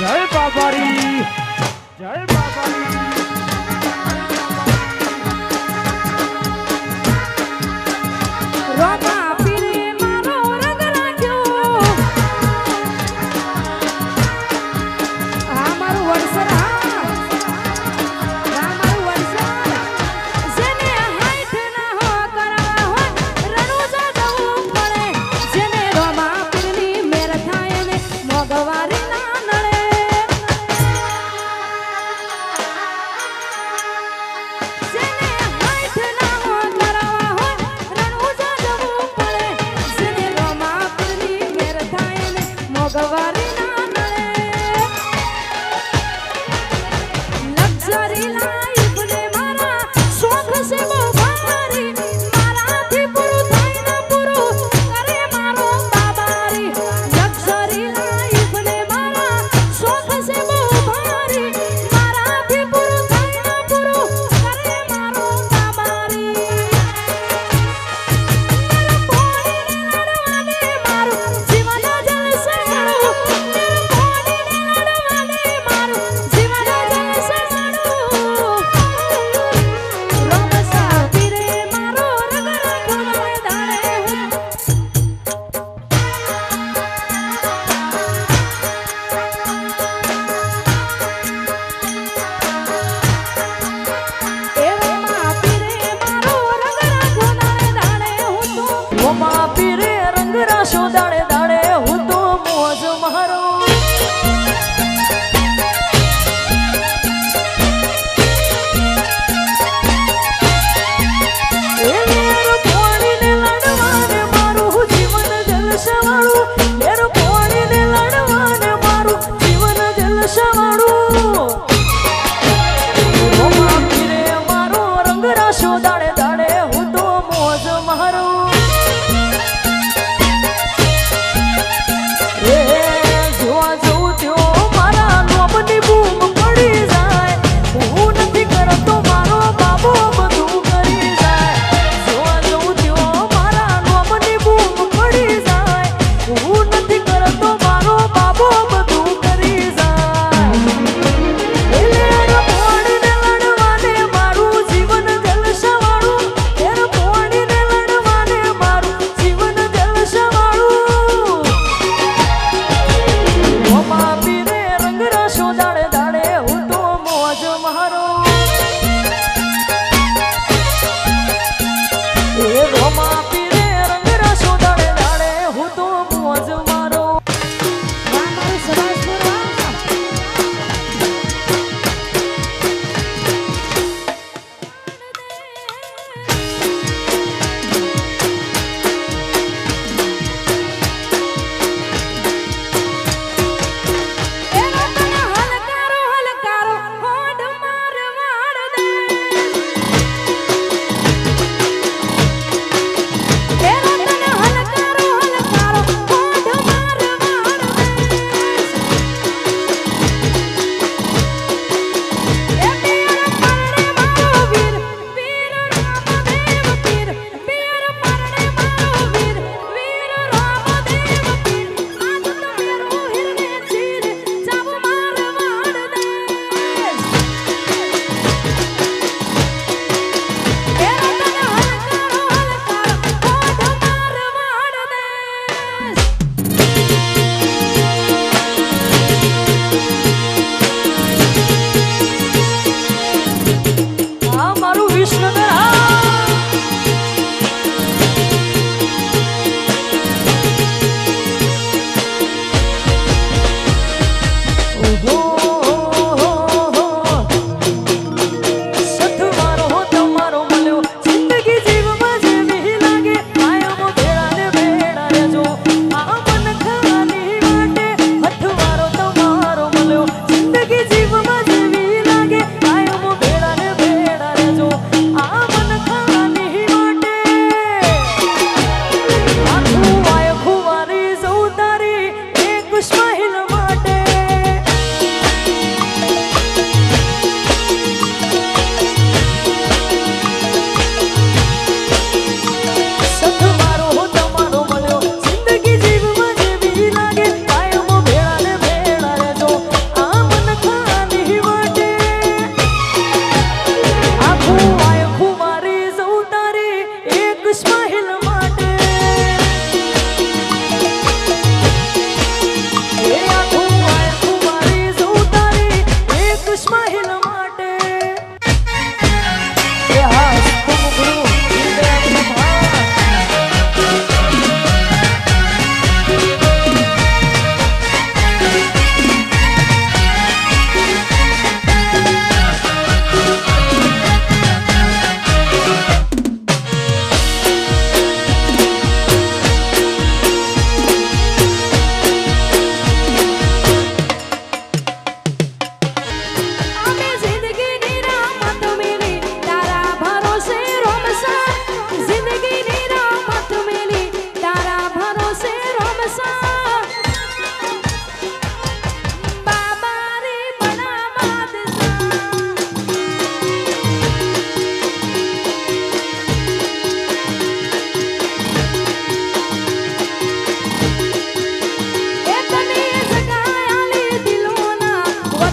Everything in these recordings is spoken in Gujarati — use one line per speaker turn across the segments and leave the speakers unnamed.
જય બાબારી જય બાબારી
રોમા પીરે મારો રંગ રાખ્યો આ મારું વરસર મારું વરસર જેને હાઈટ ના હો કરવા હોય રણુજા જવું પડે જેને રોમા પીરની મેર થાય ને મોગવારી ના નડે જેને હાઈટ ના હો કરવા હોય રણુજા જવું પડે જેને રોમા પીરની મેર થાય ને મોગવારી ના નડે લક્ઝરી લાઈફ ને મારા શોખ છે બહુ ભારી મારાથી પૂરું થાય ના પૂરું કરે મારો બાબારી લક્ઝરી લાઈફ ને મારા શોખ છે બહુ ભારી મારાથી પૂરું થાય ના પૂરું કરે મારો બાબારી મારું જીવન જલસે મારું મારું જીવન જલસે મારું રોમસા પીરે મારો રંગ રાખ્યો દાડે
રોમા પીરે રંગ રાખ્યો દાડે દાડે હું તો મોજ મારો દાડે દાડે હું તો મોજ મારો જોવા જવું ત્યો મારા લોભની બૂમ પડી જાય હું નથી કરતો મારો બાબો બધું કરી જાય જોવા જવું ત્યો મારા લોભની બૂમ પડી જાય હું નથી કરતો મારો બાબો બધું કરી જાય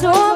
જો